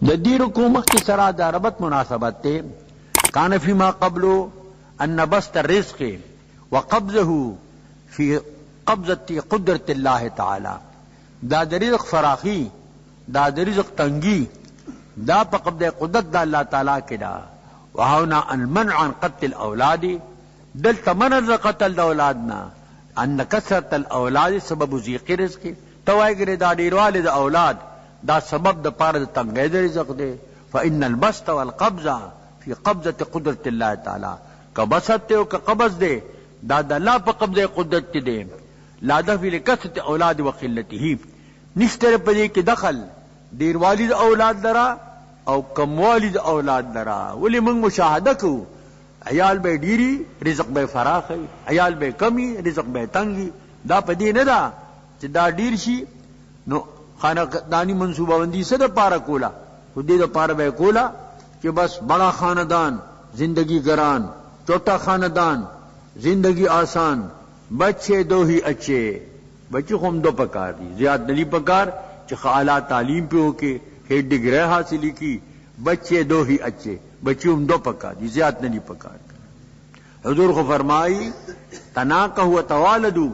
د دې رکوع مخکې سره د ربط مناسبت دی. کان فيما قبل ان بسط الرزق وقبضه في قبضة قدرة الله تعالی، دا د رزق فراخی، دا د رزق تنگی، دا پا قبض قدرت دا اللہ تعالی کی دا. وهنا المنع عن قتل الاولاد، دلتا منع قتل دا اولادنا، ان کثرت الاولاد سبب ضیق رزق، توائی گرے دا دیروال دا اولاد دا سبب دا پار دا تنگی دا رزق دے. فإن البسط والقبض فی قبضة قدرت اللہ تعالی، کا بسط تے و کا قبض دے دا دا اللہ پا قبض قدرت دے. لا دفع لکثرت اولاد وقلته، نشتر پدے کی دخل دیر والد اولاد لرا او کم والد اولاد لرا. ولی منگ مشاہدہ کو عیال بے ڈیری رزق بے فراخی، عیال بے کمی رزق بے تنگی. دا پدی ندا چی دا ڈیر شی نو خاندانی منصوبہ بندی سے دا پارا کولا، خودی دا پارا بے کولا کہ بس بڑا خاندان زندگی گران، چھوٹا خاندان زندگی آسان، بچے دو ہی اچھے. بچے خم دو پکار دی، زیاد نلی پکار چخ اعلیٰ تعلیم پہ ہو کے خیر ڈگری حاصلی کی. بچے دو ہی اچھے، بچے ہم دو پکار دی، زیاد نلی پکار. حضور کو فرمائی تناکہ و توالدو،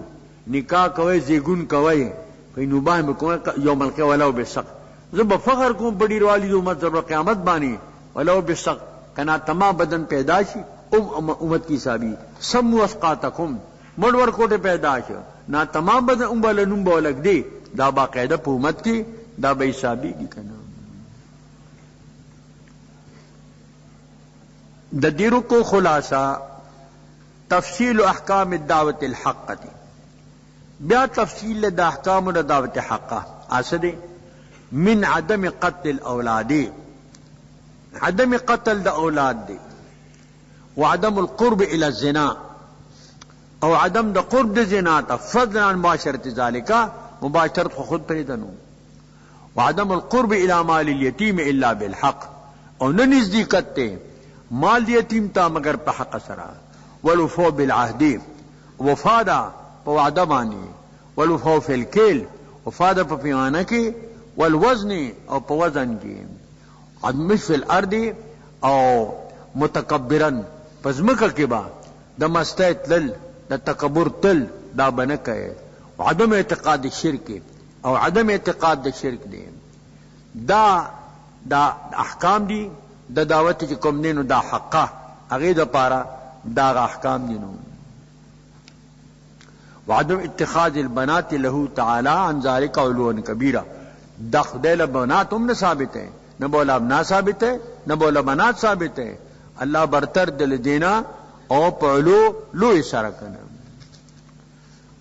نکاح کوئے زیگن کوئے کئی نباہ میں کوئے یوم القیامہ ولو بسق. زب فخر کون بڑی روالی دو امت ضرور قیامت بانی ولو بسق، کنا تمام بدن پیداشی امت کی صحابی سمو اسقاتکم، مڑور کوٹے پیداش نا تمام بدن امبال نمبا لگ دے. دا باقاعدہ پہ امت کی دا بے حسابی کی کنا. دا دیرو کو خلاصہ تفصیل احکام الدعوت الحق دی. بیا تفصیل دا احکام دا دعوت حقہ آسدے من عدم قتل الاولاد، عدم قتل دا اولاد دے، وعدم القرب الى الزنا، او عدم دا قرب دا زنا تا فضلا عن معاشرت ذالکا، مباشرت خود پریدنو. وعدم القرب الى مال الیتیم الا بالحق، او ننزدیکت تے مال یتیم تا مگر پا حق سرا. والوفو بالعہد، وفادا پا وعدہ بانی. والوفو فی الکیل، وفادا پا پیمانہ کی. والوزن، او پا وزن کی. عدمش فی الارض، او متکبرن پزمکہ کی با دا مستیت لل دا تکبر تل دا بنکے. وعدم اعتقاد الشرک، او عدم اعتقاد دا شرک دے. دا احکام دی دا دعوت چی کم دینو دا حقا اغی دا پارا دا احکام دینو. وعدم اتخاذ البنات له تعالی عن ذالک علوا کبیرہ، دا خدیل بنات ہم نہ ثابت ہے، نہ بولا ابنا ثابت ہے، نہ بولا بنات ثابت ہے. اللہ برتر دل دینا او پعلو لو اشارہ کرنا.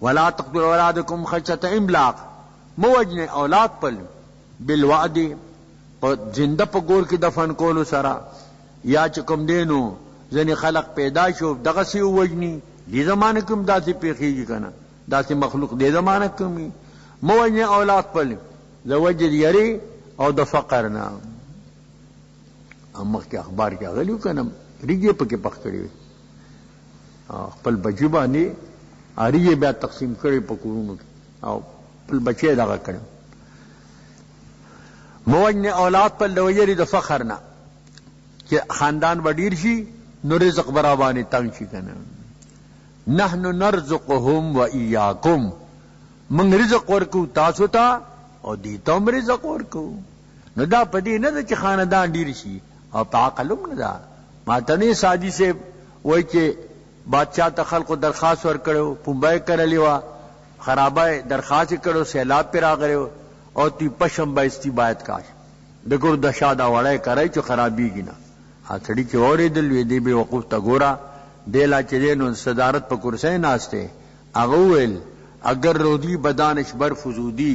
ولا تقتلوا اولادکم خشیۃ املاق، موجن اولاد پل بالوعد، زندہ پا گور کی دفن کولو سرا. یا چکم دینو زنی خلق پیدا شو دغسی وجنی، دی زمانہ کم دا سی پیخیگی کنا، دا سی مخلوق دی زمانہ کمی. موجن اولاد پل زوجد یری او د فقرنا. امخ کے اخبار کیا غلیو کنم ریگے پکے پخ کری پل بچی باندی ریگے بیا تقسیم کری پکورونو کی او پل بچے داغا کرم. موجن اولاد پل دوجری د فخرنا کہ خاندان بڑیر شی نو رزق برابانی تنگ شی کنم. نحن نرزقهم و ایاکم، من رزق ورکو تاسو تا او دیتا ہم رزق ورکو. نو دا پدی ندا چی خاندان دیر شی او پا عقلم ندا. ماتنی سادی سے وہی کہ بادشاہ تا خلق درخواست ور کرو پنبائی کرلیوا خرابای درخواست کرو سیلاب پر آگرو او تی پشم بایستی باید کاش دکر دشادا وڑای کرائی چو خرابی گینا. آتھڑی چی اوری دلوی دی بے وقوف تا گورا دیلا چی دینو صدارت پا کرسے ناستے. اغویل اگر رودی بدانش بر فزودی،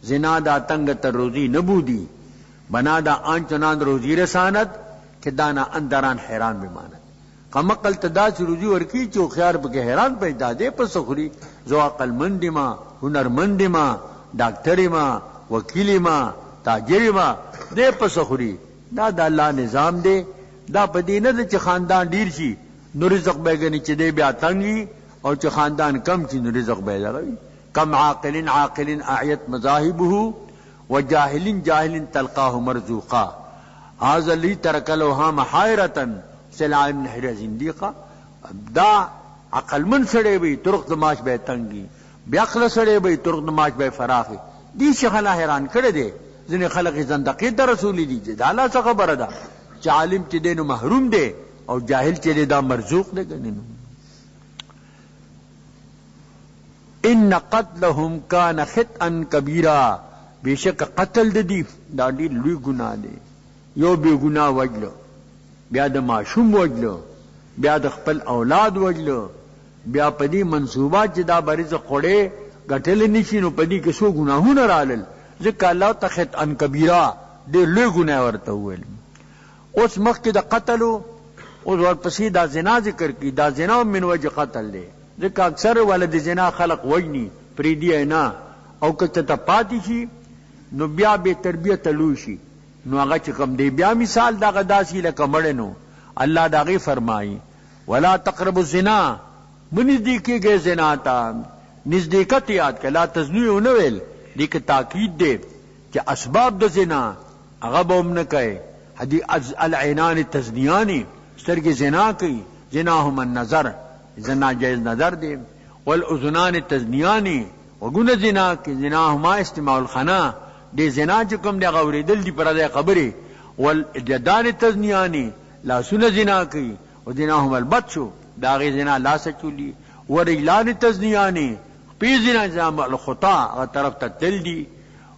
زنا دا تنگ تر روزی نبودی، بنا دا آنچنان روزی رسانت کہ دانا اندران حیران بماند. قمقل تدا سے روزی ورکی چو خیار بکے حیران پیدا دے پس سخری. زو عقل مندی ما، ہنر مندی ما، ڈاکٹری ما، وکیلی ما، تاجری ما دے پس سخری. دا دا اللہ نظام دے. دا پدینہ دا چی خاندان دیر شی نو رزق بیگنی چی دے بیا تنگی، اور چی خاندان کم چی نو رزق بیگنی. کم عاقل عاقل اعیت مذاہبہ وجاهل جاهل تلقاه مرزوقا هذا الذي ترك الوهام حائرة سلع بن حرية زنديقا. دا عقل من سڑے بی طرق دماش بے تنگی بیاقل سڑے بی طرق دماش بے فراخی دی شخلا حیران کرے دے زن خلق زندقی دا رسولی دی دا اللہ سا خبر دا چا عالم چی دے نو محروم دے اور جاہل چی دے دا مرزوق دے گنے نو. ان قتلهم کان خطئا کبیرا بے شک قتل دی دا دی لوی گناہ دے. یو بے گناہ وجلو بیا دا معشوم وجلو بیا د خپل اولاد وجلو بیا پدی منصوبات چې دا بریز خوڑے گٹل نشی نو پدی کې سو گناہونه رالل ذکر الله تخت ان کبیرا دې لوی گناہ ورته ویل. اوس مخکې د قتلو او ورپسې دا زنا ذکر کی دا زنا من وجه قتل دی ځکه اکثر ولد زنا خلق وجنی پریدی نه او کته ته پاتې شي نو بیا به تربیت لوشي نو هغه چې کوم دی بیا مثال دا غداسي لکه مړ نو اللہ داغی فرمائی ولا تقربوا الزنا منزدیکی گئے زنا تا نزدیکت یاد کہ لا تزنیو نویل لیکن تاکید دے کہ اسباب دا زنا اغبوم نکے حدی العینان تزنیانی سترگی زنا کی زناہم النظر زنا جائز نظر دے والاذنان تزنیانی وگن زنا کی زناہما استماع الخنا دے زنا چکم دے غوری دل دی پردے قبری والیدان تزنیانی لا سن زنا کی و زناهم البت شو داغی زنا لا سچولی و رجلان تزنیانی پی زنا زنا الخطا طرف تتل دی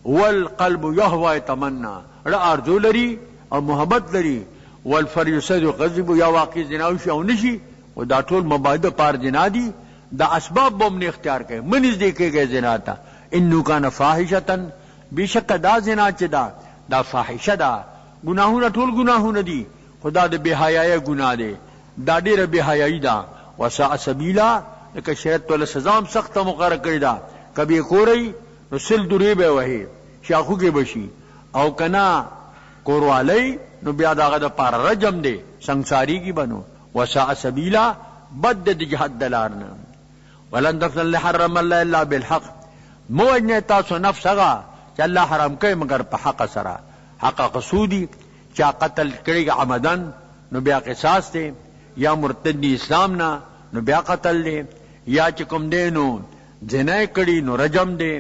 والقلب یهوى تمنا را ارزو لری او محبت لری والفریسد غضب یا واقعی زناوشی او نشی و دا ټول مباحث پار زنا دی دا اسباب بم نے اختیار کئ منز دیکھے گئے زنا تا انو کان فاحشتن بیشک دا زنا چدا دا فاحشہ دا گناہونه ټول گناہونه دی خدا د بے حیائی گناہ دے دا ډیره بے حیائی دا وساء سبیلا لکه شریعت ول سزا سخت مقرر کړی دا کبھی کورئی نو سل دوری به وਹੀ شاخو کې بشي او کنا کوروالی نو بیا داغه د پار رجم دے سنگساری کی بنو وساء سبیلا بد د جهاد دلارنا ولن تفعل حرم الله الا بالحق موجنه تاسو نفس هغه چې الله حرام کوي مگر په حق سره حق قصودی چا قتل کړي عمدن نو بیا قصاص ته یا مرتد اسلام نا نو بیا قتل دے یا چکم دے نو زنا کړي نو رجم دے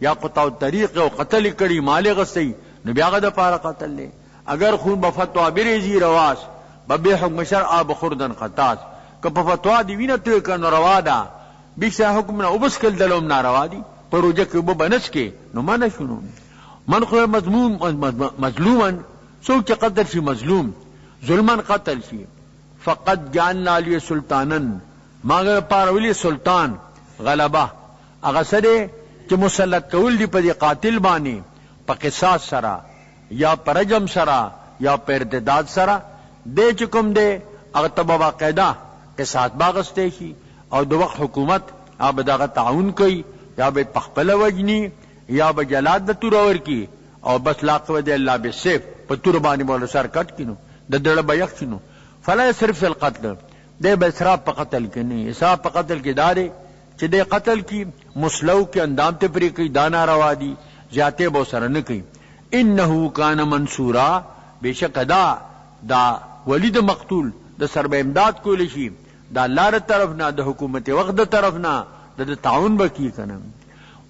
یا قطع طریق او قتل کړي مال غسی نو بیا غد پارا قتل دے اگر خون بفتوا بریزی رواس ببی حکم شرع بخردن خطاس که بفتوا دی وینه تو کنه روا دا بیسا حکم نہ وبس کل دلوم ناروا دی پروجه کې وبنس کې نو مانه شنو من خو مظلومن سوک چه قتل شی مظلوم ظلمن قتل شی فقد جعلنا لی سلطانن ماگر پارولی سلطان غلبہ اغسرے چه مسلط کول دی پا دی قاتل بانی پا قصاص سرا یا پا رجم سرا یا پا ارتداد سرا دے چکم دے اغتبا باقیدہ قصاص باغستے شی او دو وقت حکومت آب داغ تعاون کئی یا بے پخپل وجنی یا با جلاد دا تورور کی او بس لاقو دے اللہ بے سیف پتور بانی بولو سر کٹ کنو دڑ بیخ کنو فلا صرف القتل دے بے اسراف پا قتل کی نہیں اسراف پا قتل کی دارے چھ دے قتل کی مسلو کے اندام تے پری کئی دانا روا دی زیادے بو سر نکی انہو کان منصورا بے شک دا ولید مقتول دا سرب امداد کو لشی دا اللہ طرفنا دا حکومت وقت طرفنا دا تعاون بکی کنم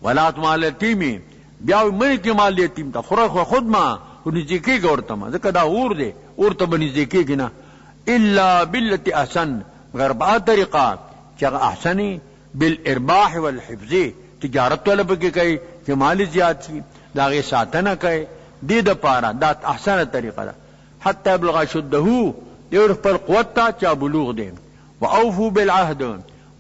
ولا تمال یتیمی بیاوی منی کی مال یتیم تا خود ما نزدیکی گا ورطما ذکر دا اور دے اور تا بنزدیکی گنا الا باللتی احسن مگر با طریقہ چاگا احسنی بالارباح والحفظی تجارت والا بکی کئی کہ مالی زیاد سی داغی ساتنا کئی دی دا پارا دا احسن طریقہ دا حتی ابلغا شدہو دیور پر قوت تا چا بلوغ دے وعوفو بالعہد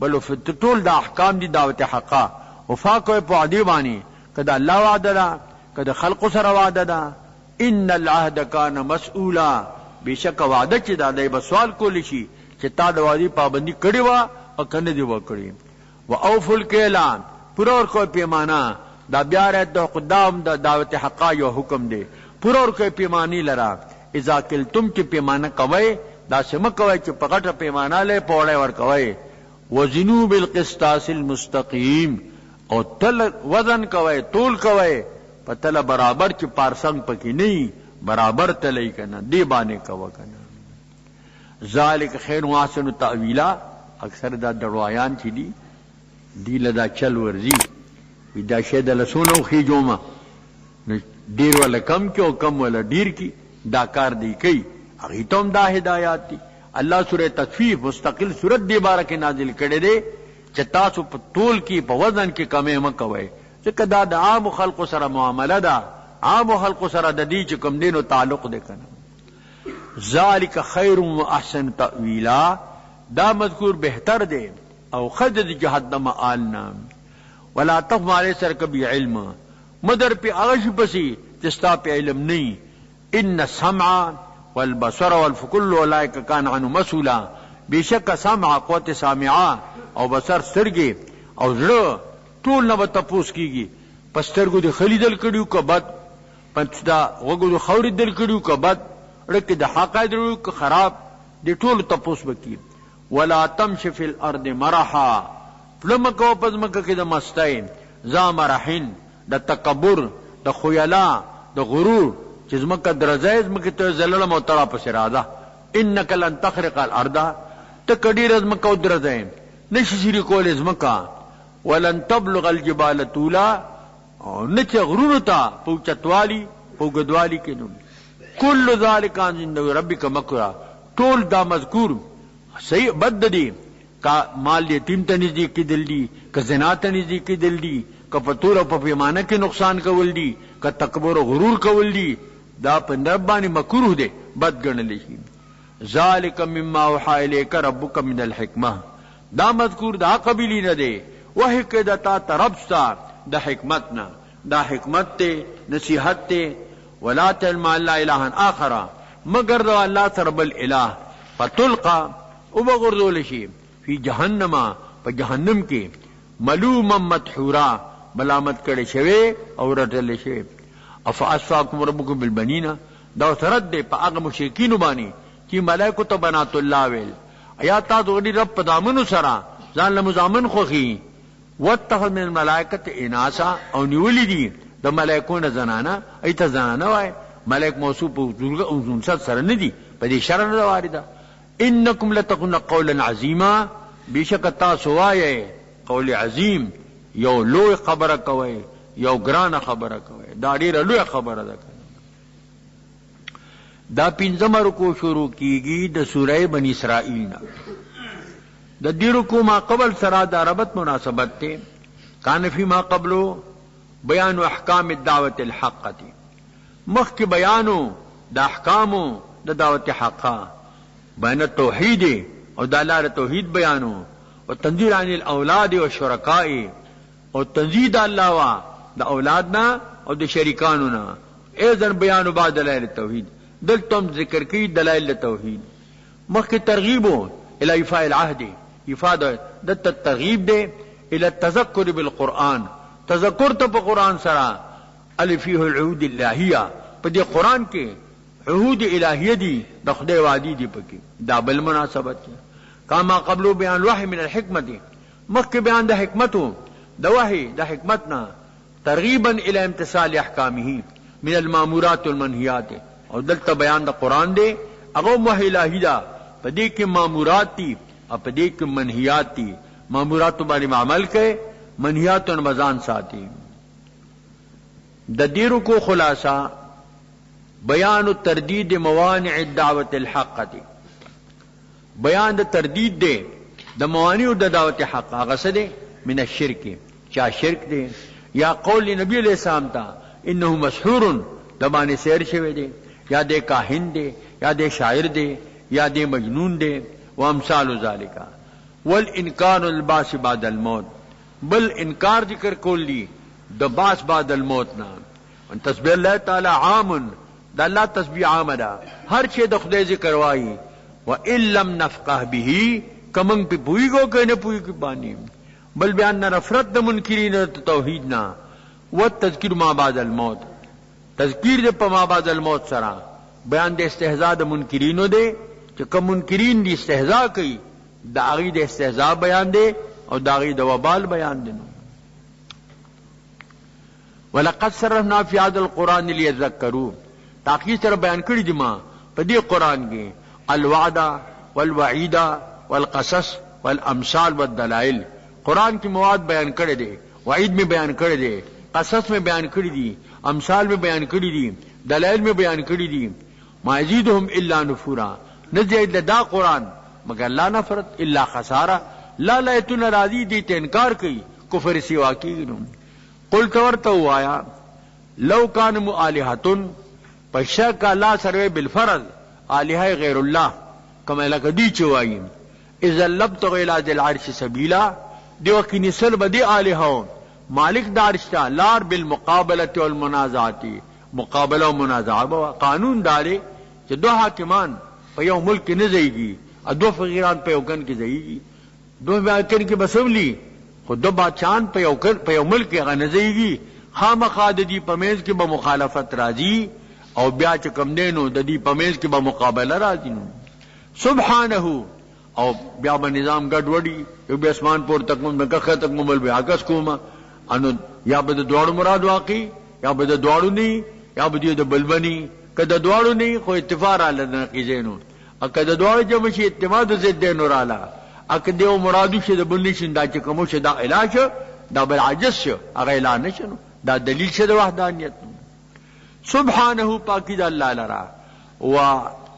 بلو فتطول دا احکام دی دعوت حقا وفاقوی پو عدیبانی کدا اللہ وعدہ دا کدا خلق سر وعدہ دا ان العہد کان مسئولا بے شک وعدہ چی دا دے بسوال کو لشی چی تا دا وعدی پابندی کڑی وا اور کن دی وا کڑی وعوفو الکیلان پورا اور کوئی پیمانا دا بیارت دا قدام دا دعوت حقا یو حکم دے پورا اور کوئی پیمانی لرا اذا کلتم چی پیمانا کوئے دا سمک کوئے چی پکٹ پیمانا لے پوڑے ور کوئے وزنو بالقسطاس المستقیم او تل وزن کوئے طول کوئے پتل برابر چې پارسنګ پکې نه برابر تلې کنه دی باندې کوه کنه. ذالک خیر و احسن تاویلا. اکثر دا دروایان چې دی لدا چل ورزی وی دا شی د لسونو خېجوما ډیر ولا کم کې او کم ولا ډیر کی دا کار دی کوي. هغه ته دا هدایات دي. الله سورہ تطفیف مستقل سورت دی بارکه نازل کړي دي چې تاسو په طول کې په وزن کې کمې مکوئ، ځکه دا د عام خلقو سره معامله ده. عام خلقو سره د دې چې کوم دینو تعلق دی کنه. ذالک خیر و احسن تأویلا. دا مذکور بہتر دے او خد جہنم آلنا. ولا تف مارے سر کبھی علم مدر پہ اغش بسی جستا پہ علم نہیں. ان السمع والبصر والفکل اولئک کان عنہ مسئولا. بے شک سمع قوت سامعہ او بصر سترگے او زړه ټول نه تپوس کیږي. پسترګو د خلیدل کړیو که بد، پنځدا وګړو خوري دل کړیو که بد، ړکه د حقایق درو که خراب، د ټول تپوس وکي. ولا تمش فی الارض مرحا. پلمکو پزمکه کې د مستای زامرحین د تکبر د خیلا د غرور چې زمکه درځای زمکه ته زلل مو تړه پس راځه. انک لن تخرق الارض. تکډیر زمکه درځای نشي شری کول زمکه. ولن تبلغ الجبال طولا. نچ غرور تا پوچتوالی پوګدوالی کې نو. کل ذالک عند ربک مکرا. ټول دا مذکور صحیح بد دی. کا مال یتیم ته نږدې کېدل دي، که زنا ته نږدې کېدل دي، که په تور او په پیمانه کې نقصان کول دي، که تکبر او غرور کول دي. دا په رب باندې مکروه دی، بد ګڼل شي. ذالک مما اوحى الیک ربک من الحکمه. دا مذکور دا قبیلی نه دی. وحی کې د تا طرفستا د حکمت نه. دا حکمت ته نصیحت ته. ولا تعلم الا اله اخر. مگر دا الله سره بل اله. فتلقى او بغردول شي فی جہنم پا جہنم کی ملوما مدحورا ملامت کڑے شوے او رٹل شوے. افاسفاکم ربکم بالبنین. دا سرد دے پا آغا مشرکینو بانی چی ملائکو تا بنات اللہ ویل. ایا تا دوغنی رب پا دامنو سرا زان لمزامن خوخی. واتخذ من الملائکت اناسا. او نیولی دی دا ملائکون زنانا. ایتا زنانا وائے ملائک موصوب او زنسد سر ندی پا دی شرن دواری دا. انکم لتقون قولا عظیما. بیشک تاسو وایئ قول عظیم. یو لوی خبره کوي، یو ګرانه خبره کوي. دا ډیره لوی خبره ده. دا پنځم رکوع شروع کیږي د سوره بنی اسرائیل نه. د دې رکوع ما قبل سره د ربط مناسبت ته. کان فی ما قبلو بیان احکام الدعوت الحقه. مخک بیانو د احکامو د دعوت حقه. بین التوحید او دلالة توحید بیانو و تنزیل عن الاولاد و شرکائی او تنزید اللہ و دا اولادنا او دا شریکانونا. ایزن بیانو بعد دلائل توحید. دل تم ذکر کی دلائل توحید. مخی ترغیبو الى افاء العہد. افادہ دت ترغیب دے الى التذکر بالقرآن. تذکر تا پا قرآن سرا الفیہ العہود اللہیہ. پا دی قرآن کے عہود الہیہ دی دا خدای وعدی دی پکی. دا بل مناسبت ہے. کاما قبلو بیان وحی من الحکمت. مخ بیان دا حکمتو دا وحی دا حکمتنا ترغیبا الى امتثال احکامه من المامورات والمنہیات. اور دلتا بیان دا قرآن دے اغم وحی الہی دا پدے کے مامورات تی اور پدے کے منہیات تی. ماموراتو بارے میں عمل کرے، منہیاتو نمازان ساتی. دا دیرو کو خلاصہ بیان تردید موانع الدعوت الحق دی. بیان د تردید دے د موانع د دعوت حق. غصد من الشرک. چا شرک دے یا قول نبی علیہ السلام تا انہو مسحور دبانے سیر شوے دے، یا دے کاہن دے، یا دے شاعر دے، یا دے مجنون دے. وامثال ذالکا. والانکار الباس بعد الموت. بل انکار ذکر کول لی د باس بعد الموت نا. تسبیح اللہ تعالی عام. دا اللہ تسبیح عام دا ہر چی دا خدای ذکر وائی. وَإِن لَمْ نَفْقَهْ بِهِ. کمنگ پی پوئی گو کہنے پوئی کی بانی. بل بیان نفرت دا منکرین توحیدنا. والتذکیر ما بعد الموت. تذکیر دے پا ما بعد الموت سرا. بیان دے استہزاء دا منکرینو دے کہ کم منکرین دی استہزاء کئی دا آغی دے استہزاء بیان دے اور دا آغی دا وبال بیان دے. ولقد صرفنا فی هذا القرآن لیذکروا، تاکید سره بیان کړی دي ما په دې قرآن کې الوعد والوعید والقصص والامثال والدلائل. قرآن کی مواد بیان کړی دي، وعید میں بیان کړی دي، قصص میں بیان کړی دي، امثال میں بیان کړی دي، دلائل میں بیان کړی دي. ما یزیدهم الا نفورا، نزید دا قرآن مگر لا نفرت الا خسارہ. لا لیتون راضی دی ته انکار کوي، کفر سوا کیږي. قل تورته وایا لو کان مؤالهتن، پشک الله سره بالفرض الہ غیر الله، کما لکه دی چوایي اذا لبتغ الى ذي العرش سبیلا، دی وقت نسل بدی الہو مالک دارشتا لار بالمقابلت والمنازعات، مقابله و منازعه. قانون داري چې دو حاکمان په یو ملک نه ځایږي، دو فقیران په یو کن کې ځایږي، دو کن کې بسولی، خو دو بادشاہان په یو ملک کې هغه نه ځایږي. خامخا د دې په منځ کې به مخالفت راځي او بیا چې کوم دی نو د دې په منځ کې به مقابله راځي. سبحانه، او بیا به نظام ګډوډي، یو به اسمان پور تک مونږ کخه تک مول به عکس کوم، انو یا به د دواړو مراد واقعي، یا به د دواړو نه، یا به د بلبني. کله د دواړو نه خو اتفاق را لنه کیږي، او کله د دواړو جمع شي اعتماد ضد نه رااله، اګه دیو مرادو شه د بلني شندا چې کوم شه دا علاج دا بل عجز شه هغه اعلان نشو، دا دلیل شه د وحدانیت. سبحانه، پاکی د الله لرا، و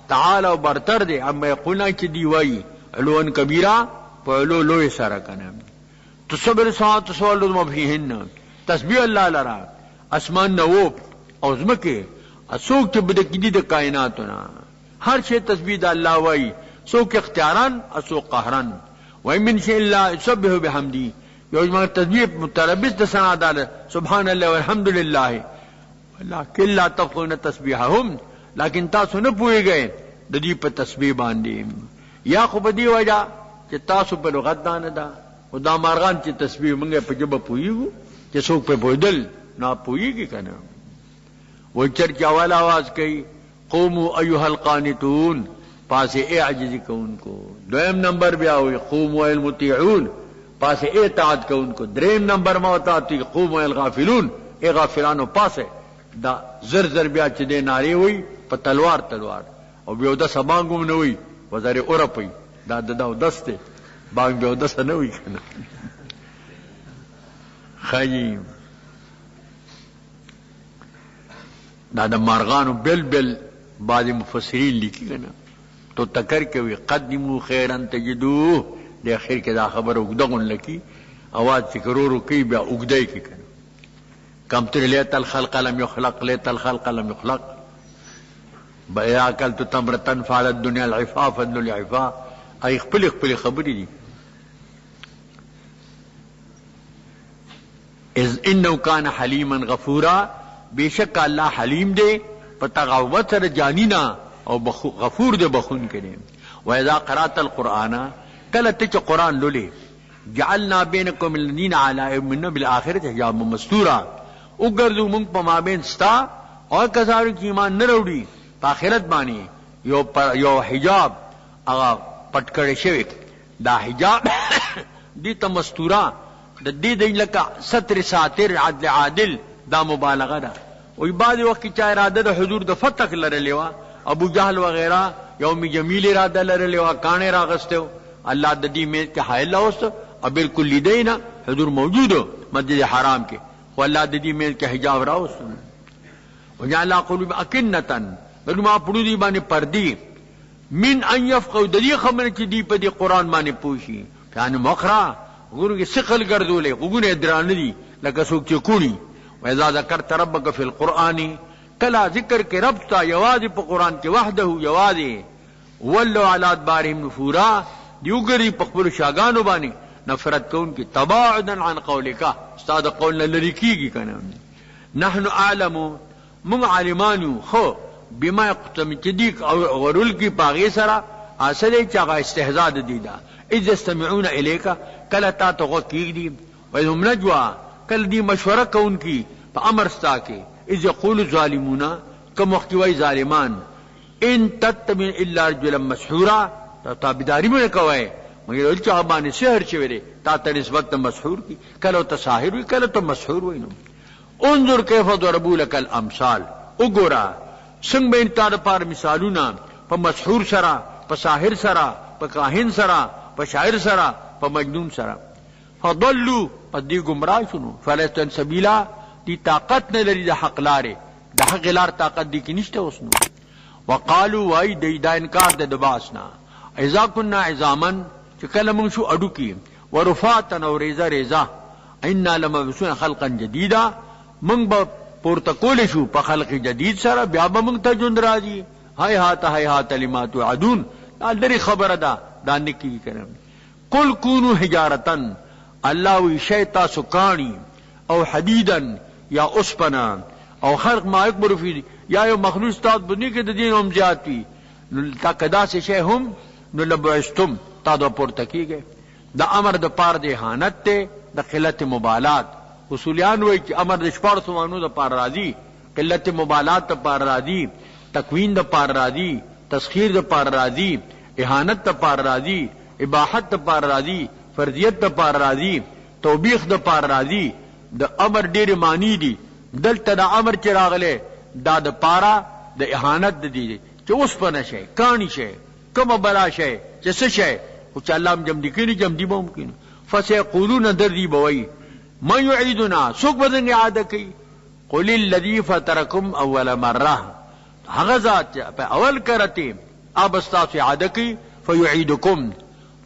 تعالی و برتر دی اما یقولنا چې دی وای علوان کبیره په علو لوی سره کنه. تصبر ساعت تسولد مبههن، تسبیح الله لرا اسمان نو او زمکه، اسوک چې بده کدي د کائناتنا هر شی تسبیح د الله وای، سوک اختیاران اسوک قهرن. و من شیء الا یسبح بحمدی، یو ما تسبیح متلبس د ثنا د سبحان الله والحمد لله، ولکن لا تفقهون تسبیحهم، لیکن تاسو نه پوهیږئ د دې په تسبیح باندې. یا خو بدی وجہ چې تاسو په لغت دانه دا او دا مارغان چې تسبیح مونږه په جبه پوهیږو چې څوک په بودل نه پوهیږي کنه. و چرچا والا आवाज کوي قوموا ایها القانتون، پاسه اے عاجزی کوونکو. دویم نمبر بیا وي قوموا المطیعون، پاسه اے اطاعت کوونکو. دریم نمبر ما وتا تی قوموا الغافلون، اے غافلانو پاسه دا زر زر بیا چې دې ناری وي په تلوار تلوار، او بیا د سبانګوم نه وي وزاره اورپي دا داو دسته باغ بیا د سنه وي کنه. خایم دا د مارغانو بل بل بعض مفسرین لیکي کنه تو تکر کوي قدمو خیرن تجدو، د اخر کې دا خبر وګدغون لکی اواز فکرورو کوي بیا وګدای کی کنه. کم تر لیت الخلق لم يخلق، لیت الخلق لم يخلق، بیا اکلت تمرتن فعل الدنيا العفاف فضل العفاف، ای خپل خپل خبرې دي. اذ انه كان حلیما غفورا، بیشک الله حلیم دے په تغاوت سره جانینا او غفور دے بخون کړي. و اذا قرات القرآن، کله ته قرآن لولې جعلنا بینکم الذین علی من بالآخرة حجاب مستورا، وګرځو موږ په مابین ستا او کسانو چې ایمان نه وروړي په آخرت باندې یو حجاب هغه پټ کړی شوی. دا حجاب دې ته مستورا د دې د لکه ستر ساتر عدل عادل، دا مبالغه ده. وی بعض وخت چا اراده د حضور د فتح لرلې وا، ابو جهل وغیرہ یوم جمیل اراده لرلې وا، کانه راغستو الله د دې میز کې حایل اوس او بالکل لیدینا حضور موجود مسجد حرام کې، خو الله د دې میز کې حجاب راوستو. وجعل قلوب اکنتن، بلو ما پړو دی باندې پردی من ان يفقهوا، د دې خبره چې دی په دې قران باندې پوښي یعنی مخرا وګورو کې ثقل ګرځولې وګونه دران دي لکه څوک چې کونی. واذا ذکرت ربک فی القرآن، کلا ذکر کې رب تا یوازې په قران کې وحده یوازې، ولو علی ادبارهم نفورا، دیوګری په خپل شاګانو باندې نفرت کون کی تباعدا عن قولک، استاد قول لری کیږي کنه. نحن اعلم، من عالمانو خو بما یقتم تدیک او ورل کی پاغي سرا اصله چاغه استهزاء دیدا. اذ استمعون الیک، کلا تا تو کیږي. وهم نجوا، کل دی مشوره کون کی په امر ستا کې. اذ یقول الظالمون، کم وخت وای ظالمان ان تتبع الا رجلا مسحورا، تابعداری مې کوي مګر چا باندې سحر چوي تا ته نسبت مسحور کی، کله ته ساحر وي کله ته مسحور وي. انظر کیف ضربوا لك الامثال، وګورا څنګه به انت لپاره مثالونه په مسحور سره، په ساحر سره، په کاهن سره، په شاعر سره، په مجنون سره. فضلوا پس دی گمراه شنو، فلستن سبیلا دی طاقت نه لري د حق لارې، د حق لار طاقت دی کې نشته اوس نو. وقالوا وای دی دا انکار د باسنا، اذا كنا عظاما چې کله مونږ شو اډو کې، ورفاتا او ریزه ریزه، انا لمبعوثون خلقا جديدا، مونږ به پورته کولی شو په خلق جدید سره، بیا به مونږ ته ژوند راځي. هیهات لما توعدون، دا لري خبره ده، دا نه کیږي کنه. قل کونوا حجارتن، الله وی شی تاسو کاڼي او حدیدن یا اوسپنا او خلق ما اکبر فی، یا یو مخلوق تاسو بنی کې د دین هم زیات وي، نو تا کدا سے شی هم نو لبعثتم، تا دو پورته کیږي. دا امر د پار د اهانت ته، د قلت مبالات. اصولیان وی چې امر د شپار سوانو د پار راضی، قلت مبالات د پار راضی، تکوین د پار راضی، تسخیر د پار راضی، اهانت د پار راضی، اباحت د پار راضی، فرضیت د پار راضی، توبیخ د پار راضی. د امر ډیر معنی دي، دلته د امر چې راغله دا د پارا د اهانت د دي چې اوس پنه شي کانی شي کوم بلا شي چې څه شي او چې الله جمع دي کړي جمع دي ممکن. فسيقولون دردي بوي ما يعيدنا، سوق بدن اعاده کوي. قل الذي فطركم اول مره، هغه ذات په اول کرته اب استاس اعاده کوي. فيعيدكم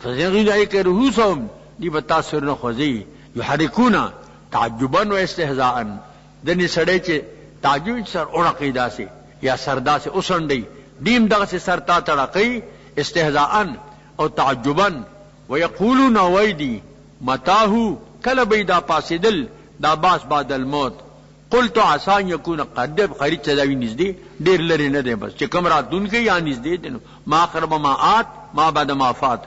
فزيغيد ايك رؤوسهم، دي بتا سرنه خوځي. يحركون تعجبا واستهزاء، دني سړی چې تعجب سر اورقی داسې یا سردا سے اوسنډي، دیم دغه سے سر تا تړقی استهزاء او تعجبا. ويقولون ويدي متاه، کله بيدا پاسدل دا باس بعد الموت. قلت عسى ان يكون قريب، قریب څه دی نږدې، ډیر لري نه دی، بس چې کوم راتون کې یا نږدې دي. ما قرب ما آت ما بعد ما فات.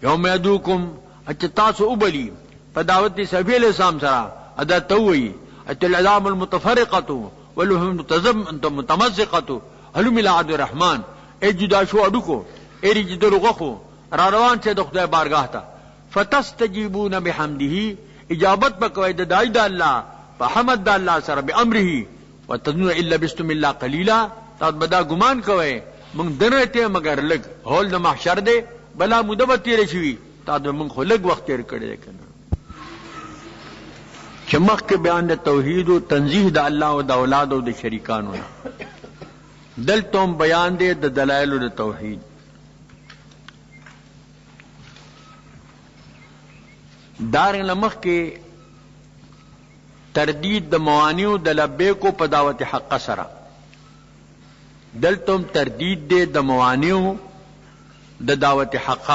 یوم يدوکم، اچ تاسو وبلی په دعوت دی سفیع الاسلام سره ادا توي، اچ العظام المتفرقه واللحم متمزقه هلم الى عبد الرحمن، ای جدا شو اډو کو، ای رجدل غخو را روان شه د خدای بارگاه ته. فتستجيبون بحمده، اجابت بکوي د دای د الله په حمد د الله سره، بامره. وتظنون الا بستم الا قليلا، تاسو بدا ګمان کوي مونږ درته مگر لګ هول د محشر دی، بلا مدبت تیر شي، تاسو مونږ خو لګ وخت تیر کړی کنه. چې مخکې بیان د توحید او تنزیه د الله او د اولاد او د شریکانو، دلته بیان دی د دلایل د توحید. دارنګ لمخ کې تردید د موانیو د لبیکو په دعوت حق سره، دلته تردید دی د موانیو د دعوت حق،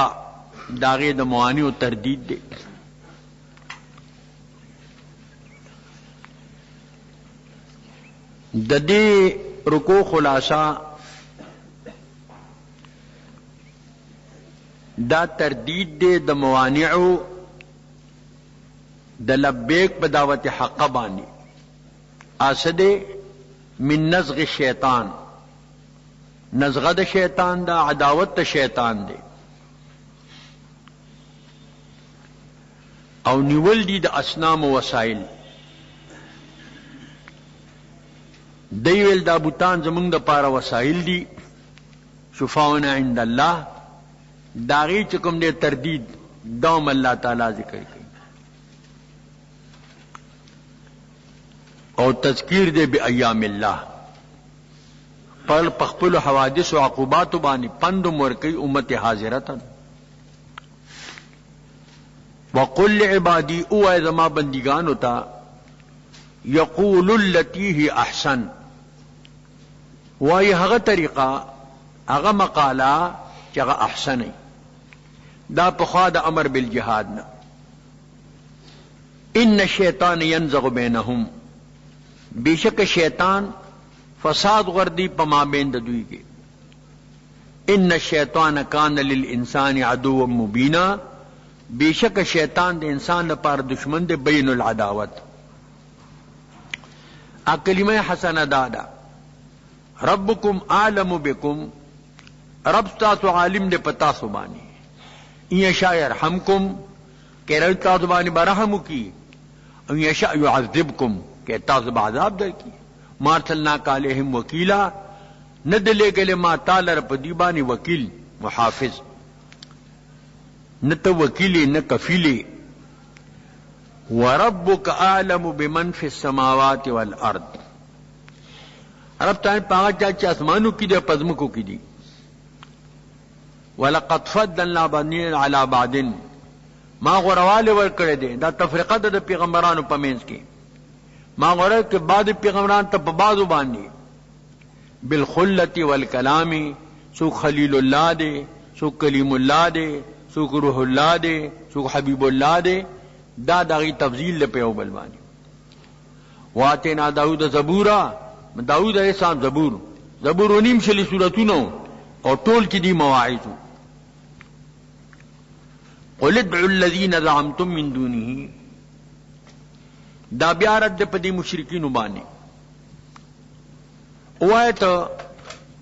داغه د موانیو تردید دی. د دې رکوع خلاصہ دا تردید دی د موانعو د لبیک په دعوت حق باندې، اسد من نزغ شیطان، نزغه د شیطان دا، عداوت د شیطان دی، او نیول دی د اصنام و وسائل. دی ویل دا بوتان زمونږ د پاره وسائل دي، شفاعنا عند الله. داغی چې کوم دی تردید دوم الله تعالی ذکر کوي، او تذکیر دے بی ایام اللہ، پر پخپل حوادث و عقوبات بانی پند مرکی امت حاضرتا. وقل عبادی او اے زما بندگان ہوتا، یقول اللتی ہی احسن، وائی هغه طریقہ هغه مقالا چې هغه احسن دا پخوا د امر بالجهاد نه. ان الشیطان ينزغ بینهم، بیشک شیطان فساد غردی په مابین د دوی کې. ان الشیطان کان للانسان عدوا مبینا، بیشک شیطان د انسان لپاره دشمن دی بین العداوت. ا کلمه حسنه دادا، ربکم عالم بکم، رب تاسو عالم دے پتا سو بانی، ان یشاء یرحمکم، کہ رب تاسو بانی برحم کی، ان یشاء یعذبکم، کہ تاسب عذاب در کی. ما ارسلناک علیہم وکیلا، نہ دلے گلے ما تالر پدیبانی وکیل محافظ، نہ تو وکیلی نہ کفیلی. وربک اعلم بمن فی السماوات والارض، رب تعالی پاگا چاچا اسمانوں کی دے پزمکو کی دی. وَلَقَدْ فَضَّلْنَا بَعْضَهُمْ عَلَى بَعْضٍ، ما غوروالے ورکڑے دے دا تفریقہ دا پیغمبرانو پمینس کی. ما غورے کہ بعد پیغمبران تا پا بعضو باندی بالخلت والکلام، سو خلیل اللہ دے، سو کلیم اللہ دے، سو روح اللہ دے، سو حبیب اللہ دے، دا داغی تفضیل دے پیو بلوانی. واتینا داود زبورا، داود علیہ السلام زبور و نیم شلی صورتونو اور طول کی دی مواعظو. قل ادعوا الذین زعمتم من دونه، دا بیا رد پدی مشرکینو بانی. اوائے تو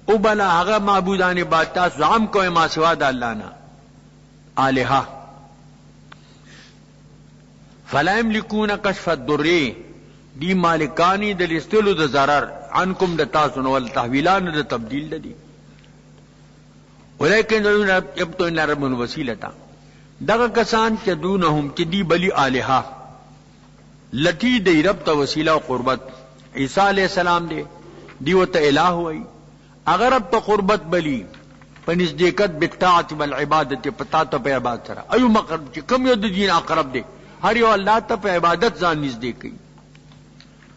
او بلا آغا معبودان باتا زعم کوئے ما سوا دا اللہ نا آلہا. فلا یملکون کشف الضر، دی مالکانی دل استلو دا ضرر عنکم دا تاسن والتحویلان دا تبدیل دا دی. ولیکن دعون ابتو ان رب الوسیلتا، دغا کسان چا دونہم چا دی بلی آلہا لٹی دی رب تا وسیلہ و قربت. عیسیٰ علیہ السلام دے دیو تا الہ ہوئی، اگر رب تا قربت بلی پنزدیکت بالطاعت والعبادت پتا تا پہ عبادت سرا ایو مقرب چی کم یو دین اقرب دے، ہر یو اللہ تا پہ عبادت زان نزدیکی.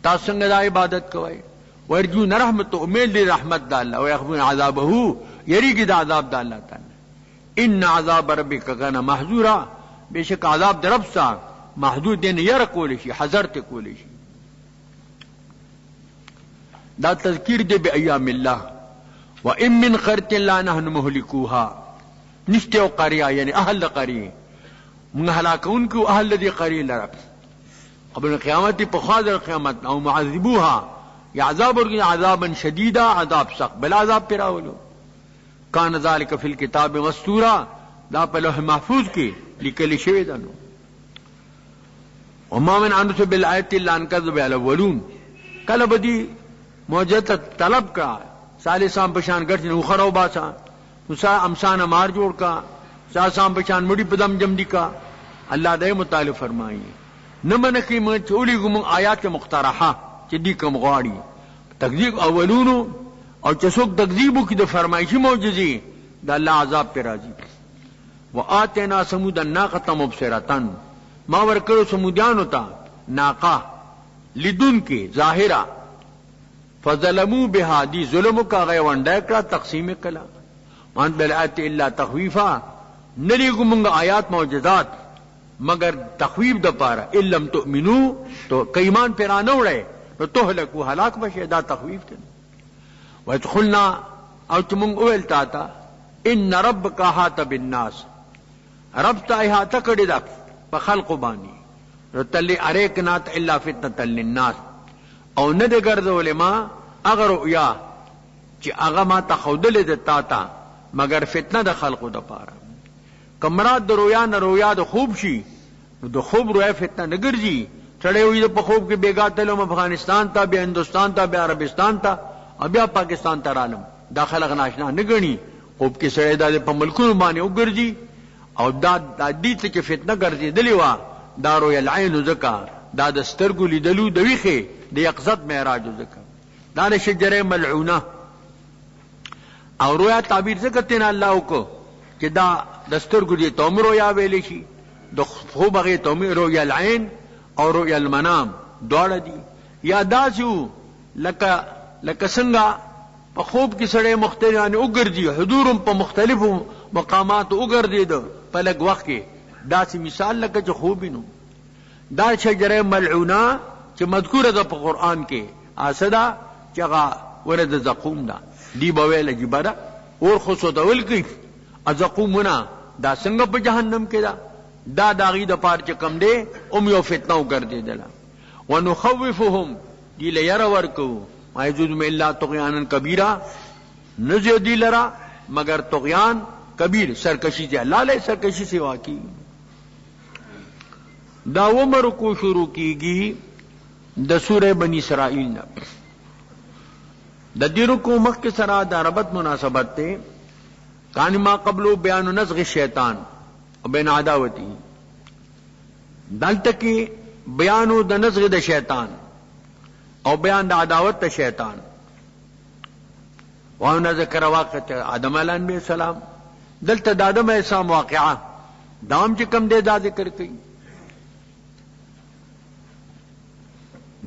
تا سنگ دا عبادت کوئی ورجون رحمت امید لی رحمت دا اللہ ویخبون عذابہو، یری کی دا عذاب دا اللہ تعالی. ان عذاب ربک کانا محذورا، بے شک عذاب دا رب سا محدود دین یر کولیشی، حذر تے کولیشی. دا تذکیر دے بے ایام اللہ. وَإِن مِّن قَرْيَةٍ لَا نَحْنُ مُهْلِكُوهَا، نشتے و قریہ یعنی اہل قریہ من ہلاکون کو اہل دی قریہ لرب قبل قیامتی پخوادر قیامت او معذبوها یا عذاب ورگی عذابا شدیدا، عذاب سخت بلا عذاب پیراولو. کان ذالک فی الکتاب مستورا، دا پہ لوح محفوظ کی لکلی شوی دانو. وما من عنس بالآیت اللہ انکذب الاولون، کل بدی موجودت طلب کا سالی سام پشان گرچن اخراو باسا، سا امسان مار جوڑ کا، سا سام پشان مڑی پدم جمدی کا. اللہ دے مطالب فرمائی نمنکی من چولی گمون آیات مقترحہ چدی کم غاڑی تکذیب اولونو اور چسوک تکذیبو کی دا فرمائشی موجزی دا اللہ عذاب پہ راضی. وآتینا سمود الناقۃ مبصرۃ، ما ورکرو سمودیانو تا ناقہ لدن کے ظاہرہ، فظلموا بها، دی ظلمو کا غی وانڈیکرا تقسیم کلا. وانت بالآیت اللہ تخویفا، نلی گمونگا آیات موجزات مگر تخویف دا پارا. اللم تؤمنو، تو کئیمان پیرانو رہے تو تہلکو، ہلاک بشے، دا تخویف تن. وادخلنا، او تمونگ اویلتا تا ان ربک احاط بالناس، رب تا احاطہ کڑی دا پا خلق بانی تلی اریکنات الا فتنة للناس، او ندے گردو لما اگر رؤیا چی اغا ما تخودل دتا تا مگر فتنہ دا خلق دا پارا. کمرات دا رویا نا رویا دا خوب شی، دا خوب رویا فتنہ نگر جی چڑے ہوئی دا پا خوب کے بیگا تلوم افغانستان تا، بیا ہندوستان تا، بیا عربستان تا، اور بیا پاکستان تا رالم دا خلق ناشنا نگرنی. خوب کی سڑے دا دے پا ملکون بانے اگر جی او دا دیت چی فتنہ گرزی دلیوا دا رویا العین زکا، دا دسترگو لیدلو دویخے دا یقظت معراج زکا، دا شجر ملعونہ. او رویا تعبیر زکتین اللہ کو کہ دا دسترگو دی توم رویا ویلیشی، دا خوب اغی تومی رویا العین اور رویا المنام دوڑا دی. یا دا سیو لکا سنگا پا خوب کی سڑے مختلفانی اگر دی حضورم پا مختلف مقامات اگر دی دا پلک وقت کے، دا سی مثال لکا چا خوبی نو. دا شجر ملعونہ چا مذکور دا پا قرآن کے آسدا چگا ورد زقوم دا دی بویل عجیبا دا اور خصو دول کی ازقومنا دا سنگا پا جہنم کے دا داغی دا پار چکم دے امیو فتنو کر دے دلا. ونخوفهم دی لیر ورکو ما یجوز میں اللہ طغیانا کبیرہ، نزیو دی لرا مگر طغیان کبیر، سرکشی سے اللہ لے سرکشی سے واقعی. دا عمر کو شروع کی گی د سورہ بنی اسرائیل نا د دیرو کو مخ کے سرا دا ربط مناسبت تے کان ما قبلو بیان نزغ الشیطان و بین عداوتی دلتا کی بیانو د نزغ د شیطان او بیان د عداوت د شیطان وانا ذکر واقعت آدم علیہ السلام دلتا د آدم علیہ السلام واقعہ دام چی کم دے دا ذکر کئی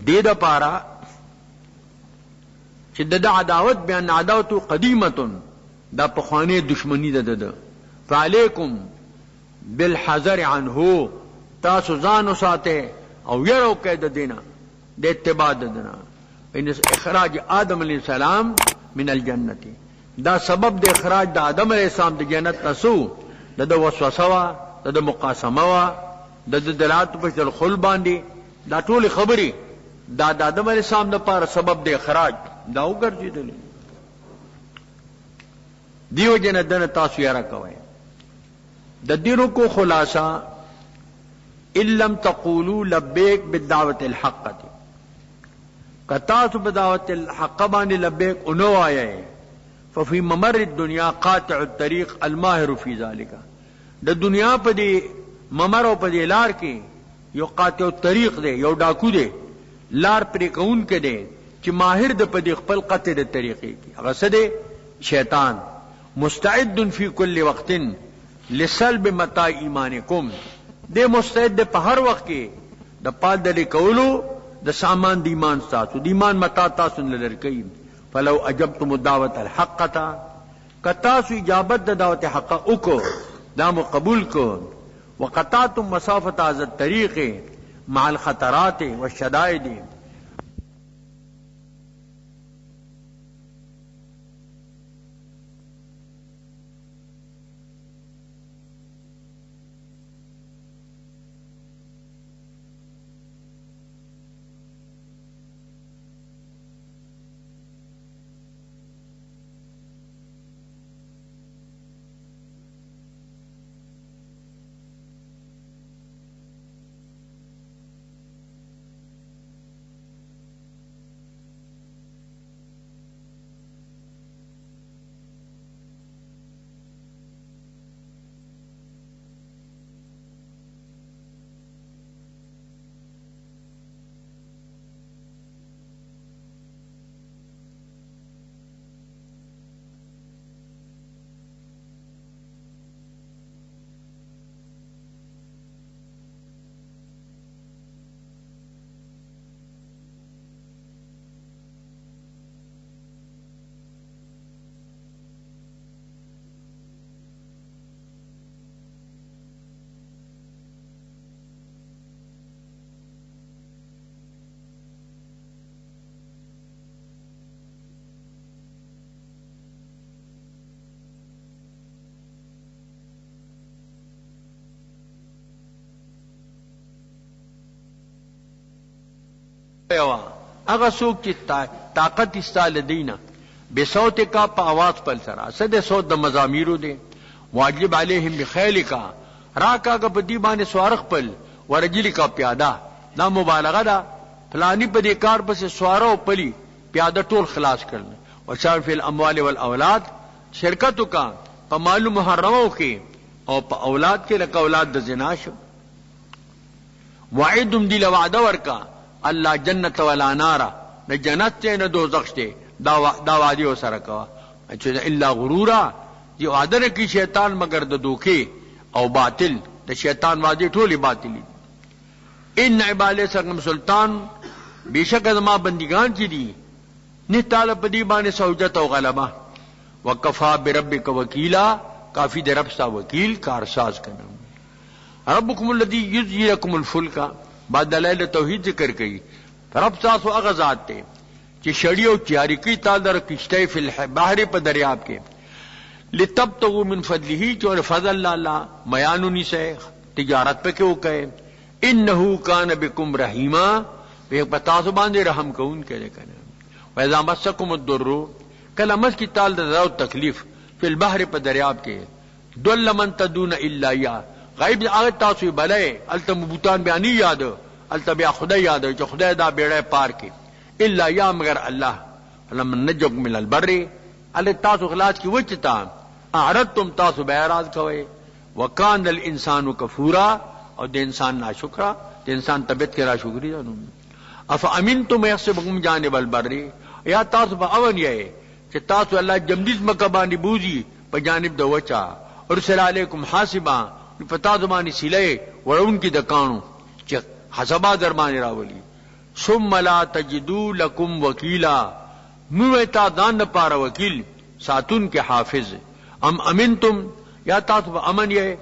دے دا پارا چی دا عداوت بیان عداوتو قدیمتن دا پخوانے دشمنی دا فعلیکم بالحذر عنہو تاسو زانو ساتے او یرو قید دینا دے اتباع دینا ان اخراج آدم علیہ السلام من الجنت دا سبب دے اخراج دا آدم علیہ السلام دا جنت نسو دا وسوسوا دا مقاسموا دا دلالت پس دل خل باندی دا طول خبری دا آدم علیہ السلام دا پار سبب دے اخراج دا اگر جی دلی دیو جنت دن تاسو یرا کوئے دا دیرو کو خلاصہ ان لم تقولوا لبیک بالدعوت الحق کتاسو بدعوت الحق بانی لبیک انو آیا ہے ففی ممر الدنیا قاطع الطریق الماہر فی ذالکا دا دنیا پا دی ممر و پا دی لار کی یو قاطع الطریق دے یو ڈاکو دے لار پر کون کے دے چی ماہر دا پا دی خپل قطع دے طریقے کی اغسد شیطان مستعد فی کل وقت لسلب متاع ایمانکم دے مستعد دے پا ہر وقت کے دا پاد دلی کولو دا سامان دی ایمان ساتو دی ایمان متا تاسو للرکی فلو اجبتم الدعوت الحق تا کتاسو اجابت دا دعوت حق اکو دام قبول کو وقطعتم مسافت آزد طریق مع الخطرات والشدائد اگر سوک چی طاقت استال دینا بے صوت کا پا آواز پل سرا صد صوت دا مزامیرو دے واجب علیہم بخیل کا راکا کا پا دیبان سوارخ پل ورجلی کا پیادا دا مبالغہ دا فلانی پا دیکار پس سوارو پلی پیادا ٹول خلاص کرنا وشار فی الاموال والاولاد شرکتو کا پا معلوم محرموں کے اور پا اولاد کے لکا اولاد دا زناش وعیدم دیل وعدہ ورکا اللہ جنت والا نارا نہ جنت تے نہ دوزخ تے دا وعدی ہو سرکوا الا غرورا یہ وعدہ کی شیطان مگر د دوکے او باطل د شیطان وعدے ٹولی باطلی ان عبادے سرگم سلطان بے شک ازما بندگان چی دی نہ تعالی پدی بانے سہولت او غلبہ وکفا بربک وکیلا کافی دے رب سا وکیل کارساز کرنا ربکم الذی یجزی لکم الفلک بعد دلائل توحید ذکر کئی رب تاسو اغزاد تے چی شڑی و چیاری کی تال در کشتے فی البحر پا دریاب کے لتبتغوا من فضلہی چون فضل اللہ میانونی سے تجارت پہ کیوں کہے انہو کان بکم رحیما ایک پتاسو باندے رحم کون کہے کہنے ویزا مسکم الدرو کل امس کی تال در تکلیف فی البحر پا دریاب کے دل من تدون الا یا غیب آغت تاسوی بلائے التمبوتان بیانی یاد التبع خدای یادوي چې خدای دا بیړې پار کې الا یا مگر الله لمن نجوک من البر ال تاسو خلاص کی وچتا اعرضتم تاسو به اعراض کوي وکان الانسان کفورا او د انسان ناشکرا د انسان طبیعت کې ناشکری ده. اف امنتم يحسبكم جانب البر یا تاسو په اون یې چې تاسو الله جمدیز مکه باندې بوزي په جانب د وچا ارسل علیکم حاسبا په تاسو باندې سیلې ورون کې د کانو چې حسابا در باندې راولي ثم لا تجدوا لكم وکیلا نو تا ځان لپاره وکیل ساتون کې حافظ ام امنتم یا تاسو په امن یې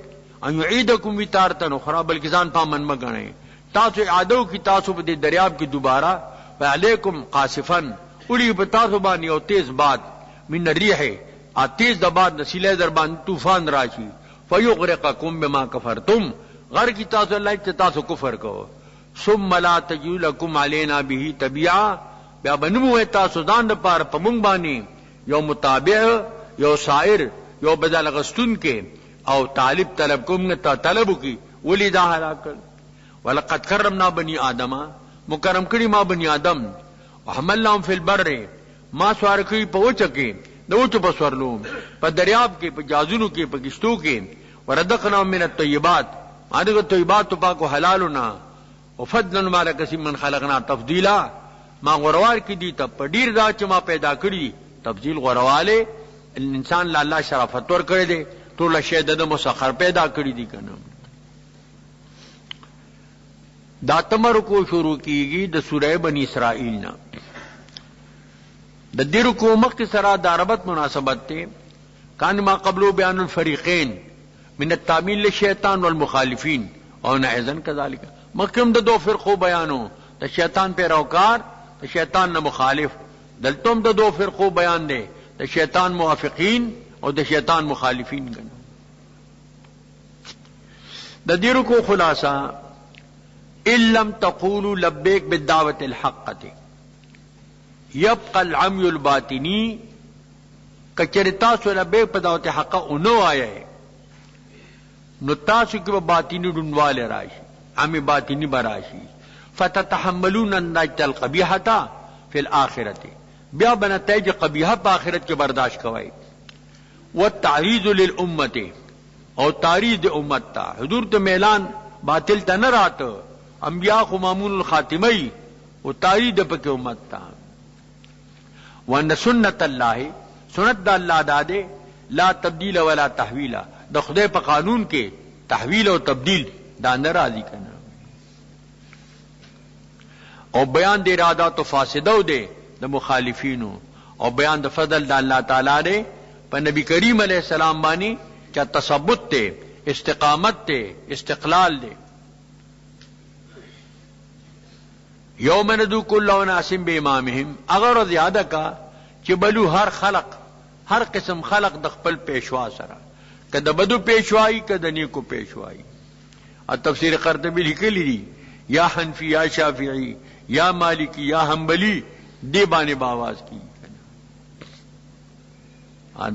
ان یعیدکم وتارتن اخرى بلکې ځان په امن مګنئ تاسو اعادو کی تاسو په دریاب کې دوباره علیکم قاصفن اولی په تاسو باندې او تیز باد من الريح تیز د باد نسیله در باندې طوفان راشي فیغرقکم بما کفرتم غر کی تاسو الله چې تاسو کفر کوو ثم لا تجدوا لكم علينا به تبعا بیا بنمو تاسو ځان د پاره په مونږ باندې یو متابع یو شاعر یو بدل غستون کې او طلب کوم ته طلب کی ولی دا هلاک ولقد کرمنا بني آدم مکرم کړي ما بني آدم وحملناهم في البر ما سوار کړي په وچه کې د وچو په سورلو په دریاب کې په جازونو کې په کشتو کې ورزقناهم من الطيبات هغه طيبات پاکو حلالنا وفضلنا ما لكثير من خلقنا تفضيلا ما غروار کې دي ته په ډیر دا چې ما پیدا کړی تفضیل غرواله انسان لا الله شرافت ور کړی دی ټول شی د مسخر پیدا کړی دی کنه. دا تمر کو شروع کیږي د سوره بنی اسرائیل نه د دې رکو مخ سره د عربت مناسبت ته کان ما قبل بیان الفریقین من التعمیل للشیطان والمخالفین او اذن كذلك مخکم د دو فرقو بیانو د شیطان پیروکار د شیطان نه مخالف دلتم د دو فرقو بیان دی د شیطان موافقین او د شیطان مخالفین کنه. د دې رکو خلاصہ ان لم تقولوا لبیک بالدعوت الحقه يبقى العمي الباطني کچرتا سو لبیک په دعوت حقه اونو آئے نو تاسو کې باطنی ډونواله راشي عمي باطنی براشي فتتحملون النجت القبيحه في الاخره بیا بنتایج قبیحه په آخرت کې برداشت کوي. والتعريض للامه او تعريض امت تا حضور ته اعلان باطل ته نه راته انبیاء خو مامون الخاتمی او تعريض په کې امت تا وان سنت الله سنت الله داده لا تبديل ولا تحويل د خدای په قانون کې تحویل او تبدیل دا نه راځي کنه. او بیان د ارادات فاسده ده د مخالفینو او بیان د فضل د الله تعالی ده په نبی کریم علیہ السلام باندې چې تثبت ته استقامت ته استقلال ده. یوم ندو کل اناس بامامهم اگر زیاده کا چې بلو هر خلق هر قسم خلق د خپل پیشوا سره کده بدو پیشوائی کده نیکو پیشوائی. اور تفسیر قرطبی لیکلی دی یا حنفی یا شافعی یا مالکی یا حنبلی دی بانے باواز کی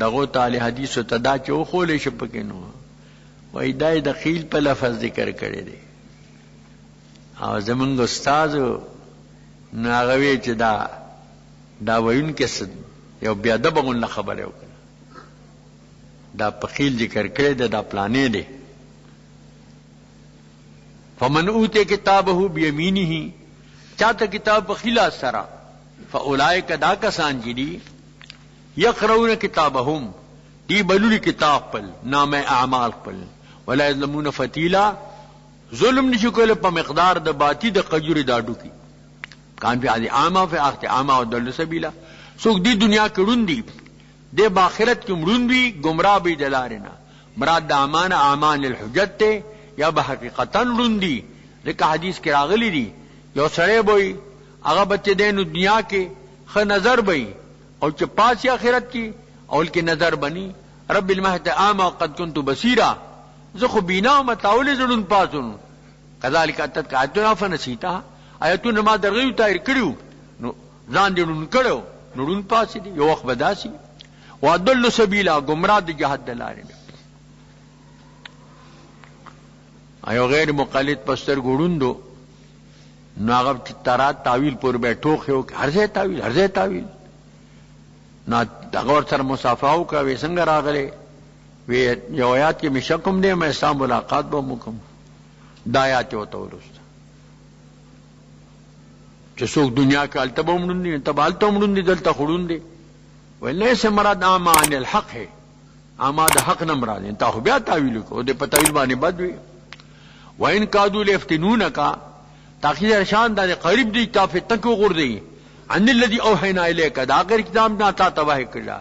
دغو تعالی حدیث و تدا چو خول شپکنو وی دای دخیل پا لفظ ذکر کرے دے او زمانگ استازو ناغوی چه دا ویون کس یو بیادبغن لخبر یو کنا دا پخیل ذکر کرے دا پلانے دے. فمن اوتے کتابہو بیمینہی چاہتا کتاب پخیلا سرا فاولائک دا کسان جدی یقرؤون کتابہم دی بلولی کتاب پل نام اعمال پل ولا یظلمون فتیلا ظلم نشکل پا مقدار دا باتی دا قجور داڈو کی کان فی آدھی آما فی آخت آما و دل سبیلا سوک دی دنیا کرون دی دے باخرت کی مرون بھی گمراہ بھی دلارنا مراد دا امان امان الحجت تے یا بحقیقتاً رون دی لکہ حدیث کی راغلی دی یو سڑے بوئی اغا بچے دین دنیا کے خ نظر بئی اور چپاسی آخرت کی اول کی نظر بنی رب المحت آما قد کنتو بصیرا زخو بینا متاول زڑن پاسن کذالک اتت کا آیتنا فنسیتا آیتون ما درغیو تایر کریو زان دیڑن کرو نڑن پاسی دی یو وقت بداسی وادل سبیلا گمراہ دی جہد دلارن ایو غیر مقلد پستر گوڑن دو نو هغه ترات تعویل پور به ټوخ یو هر ځای تعویل هر ځای تعویل نو هغه ورسره مصافحه وکړه څنګه راغلی وی یو آیات کې مشکم دی مې سام ملاقات به مکم دا آیات ورته ورسته چې څوک دنیا کې الته به مړون دي تب الته مړون دي دلته خړون دي ولې سه مراد اما عن الحق ہے اما د حق نه مراد انت خو بیا تعویل کو د په تعویل باندې بد وي وان کادو لفتنونک تاخیر ارشان دا قریب دی تافه تک وګردي ان الذي اوحينا اليك دا غیر کتاب نه تا تباه کړه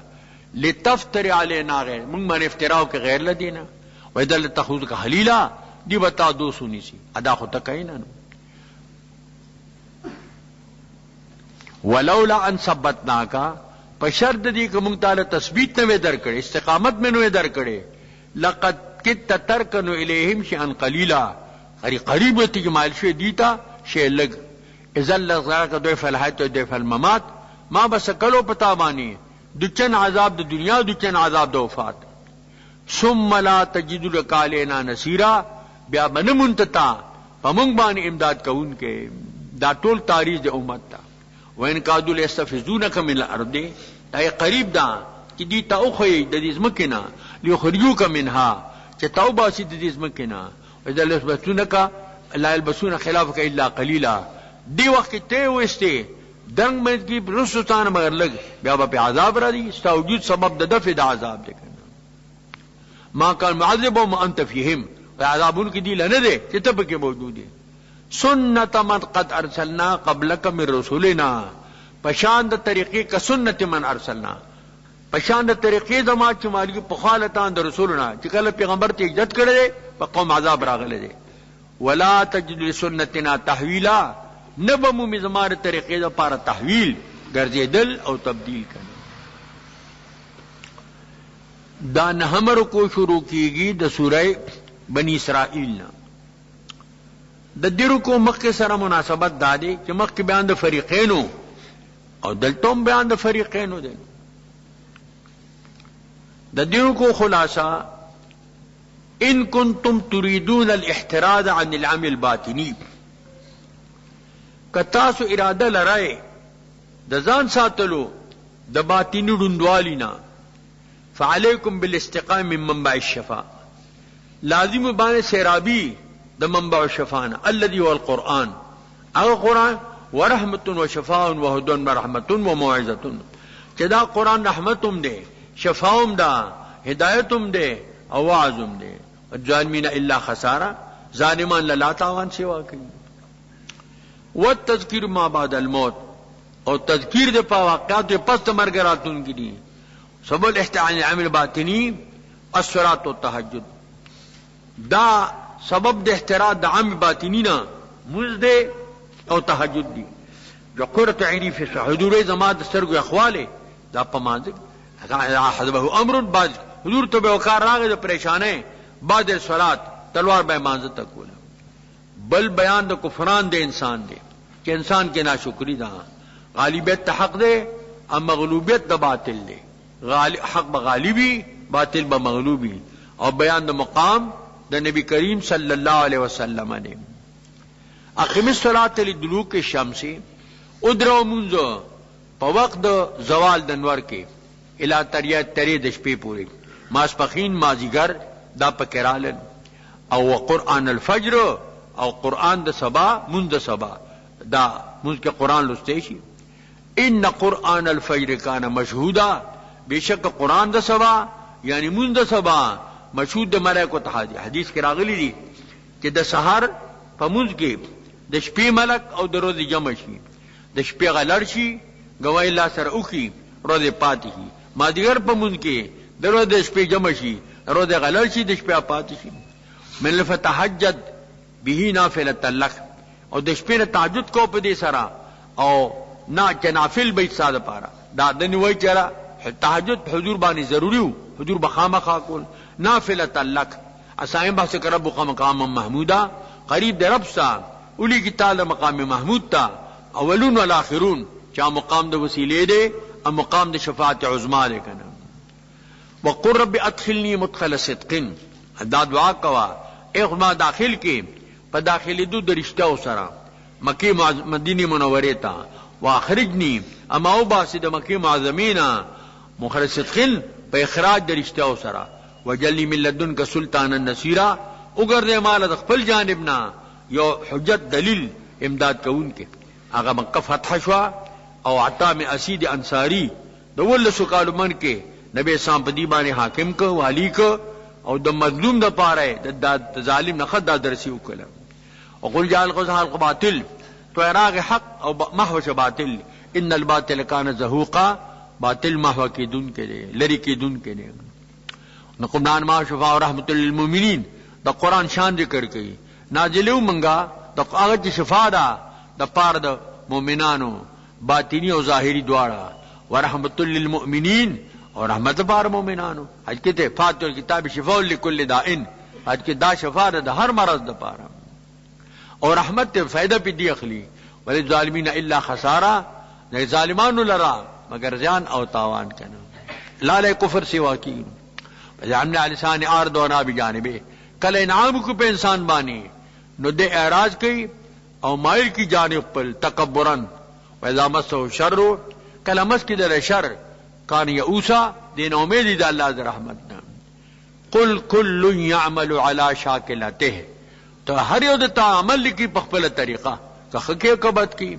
لتفتر علينا غیر موږ باندې افتراء کې غیر لدینا وذل تخوذ کا حلیلا دی بتا دو سونی سی ادا خو تکاینا ولولا ان ثبتناک پشرد دی کہ موږ تعالی تثبیت نه درکړي استقامت میں نه درکړي لقد كنت تركن اليهم شيئا قليلا قریب تی مال شي دیتا شی لګ اذا لغاک ضعف الحیات و ضعف الممات ما بس کلو پتا بانی دچن عذاب د دنیا دچن عذاب د وفات ثم لا تجد لك علينا نصيرا بیا من منتتا پمنګ باندې امداد کون کې دا ټول تاریخ د امت تا وان کادو ليستفزونك من الارض دا قریب دا چې دی تا اوخی د دې زمکنا ليخرجوك منها چې توبه سي د دې زمکنا اذا لسبتونك لا يلبسون خلافك الا قليلا دی وقت ته وسته دنګ مې کی رسوتان مگر لګ بیا په عذاب را دي ستا وجود سبب د دفع د عذاب دی ما کان معذب وما انت فيهم عذابون کی دی لنه دي چې ته پکې موجود دي سنت من قد ارسلنا قبلك من رسولنا پشان د طریقې کا سنت من ارسلنا پشان د طریقې د ما چې مالګي په خالتان د رسولنا چې کله پیغمبر ته عزت کړي په قوم عذاب راغله دي ولا تجد لسنتنا تحویلا نبمو می زماره طریقې د پاره تحویل ګرځیدل او تبدیل کړي دا نهمر کو شروع کیږي د سوره بنی اسرائیل نه د دیرو کو مخکې سره مناسبت دادي چې مخکې بیان د فریقینو او دلته بیان د فریقینو دی د دیرو کو خلاصہ ان کنتم تريدون الاحتراز عن العمل الباطنی کتاسو اراده لرای د ځان ساتلو د باطنی ډوندوالینا فعليكم بالاستقامه من منبع الشفاء لازم باندې سیرابی د منبع الشفاء الذي هو القرآن هغه قرآن ورحمت وشفاء وهدى ورحمت وموعظه چې دا قرآن رحمتم دی شفاءم دا هدایتم دی او وعظم دی الظالمین الا خسارا ظالمان لا تاوان سوا کوي والتذکیر ما بعد الموت او تذکیر د واقعات پس د مرګ راتون کی سبب الاحتعال عمل باطنی الصلاة والتهجد دا سبب د احتراز د عام باطنی نه مزد او تهجد دی جو قرۃ عینی فی حضور زما د سترګو اخواله دا پمانځ حذبه امر بعد حضور ته به وقار راغی د پریشانه بعد الصلاة تلوار به مانځ تکول بل بیان د کفران د انسان دی چې انسان کې ناشکری ده غالبیت حق ده او مغلوبیت د باطل دی حق بغالبی باطل بمغلوبی او بیان د مقام د نبی کریم صلی الله علیه وسلم نے اقیم الصلاة لدلوک الشمس ادرو منځو په وخت د زوال د انور کې الی تری د شپې پوری ماسپخین مازیګر دا پکرالن او قرآن الفجر او قرآن د سبا منذ سبا دا منذ کے قرآن لستے شی ان قرآن الفجر کان مشہودا بے شک قرآن د سبا یعنی منذ سبا مشہود د ملائکو تحادی حدیث کے راغلی دی کہ د سحر په منذ کې د شپې ملک او د ورځې جمع شي د شپې غلړ شي گواہی الله سره وکي ورځې پاتې شي مازیګر په منذ کې د ورځې شپې جمع شي ورځې غلړ شي د شپې پاتې شي من لفتحجد به نافله لك او د شپې نه تهجد کو په دې سره او نا جنافل بیت ساده پاره دا د نیوي چره تهجد حضور باندې ضروری وو حضور بخامخا کول نافله لك اسایم بحث کر رب مقام محمودا قریب د رب سا اولی کی تعالی مقام محمود تا اولون والاخرون چا مقام د وسیله دی او مقام د شفاعت عظما دی کنه وقر رب ادخلنی مدخل صدق دا دعا کوا اغما داخل کې په داخلي دو درشتو سره مکی مدینی منوری تا واخرجنی اما او باسی دا مکی معظمینا مخرج صدقین پا اخراج در اشتیاو سرا وجلی من لدن کا سلطانا نصیرا اگر دے مالا دا خپل جانبنا یو حجت دلیل امداد کون کے آغا مکہ فتح شوا او عطا میں اسید انصاری دا ولسو کالو من کے نبی اسلام پا دیبانی حاکم کا والی کا او دا مظلوم دا پارے دا ظالم نخد دا درسی اکلا وقل جعل القزحال باطل تو اراغ حق او محوش باطل ان الباطل کان زہوقا باطل محو کی دن کے دے لری کی دن کے دے نقمنان ما شفا و رحمت للمومنین دا قرآن شان ذکر کئی نازلو منگا دا آغت شفا دا پار دا مومنانو باطنی و ظاہری دوارا و رحمت للمؤمنین اور رحمت پار مومنانو حج کتے فاتح کتاب شفا لکل دائن حج کے دا شفا دا ہر مرض دا پارا اور رحمت تے فائدہ پی دی اخلی ولی ظالمین الا خسارا نہیں ظالمانو لرا مگر زیان او تاوان کنا لالے کفر سوا کی فجعلنا علی لسان آرد و نابی جانبے کل انعام کو پہ انسان بانی نو دے اعراض کی او مائل کی جانب پر تکبرن وَإِذَا مَسَّهُ الشَّرُّ کل مس کی در شر کان یعوسا دین امیدی دا اللہ در رحمتنا قل کل یعمل علی شاکلتہ تو ہر یو دتا عمل کی پخپل طریقہ کہ خکے کبت کی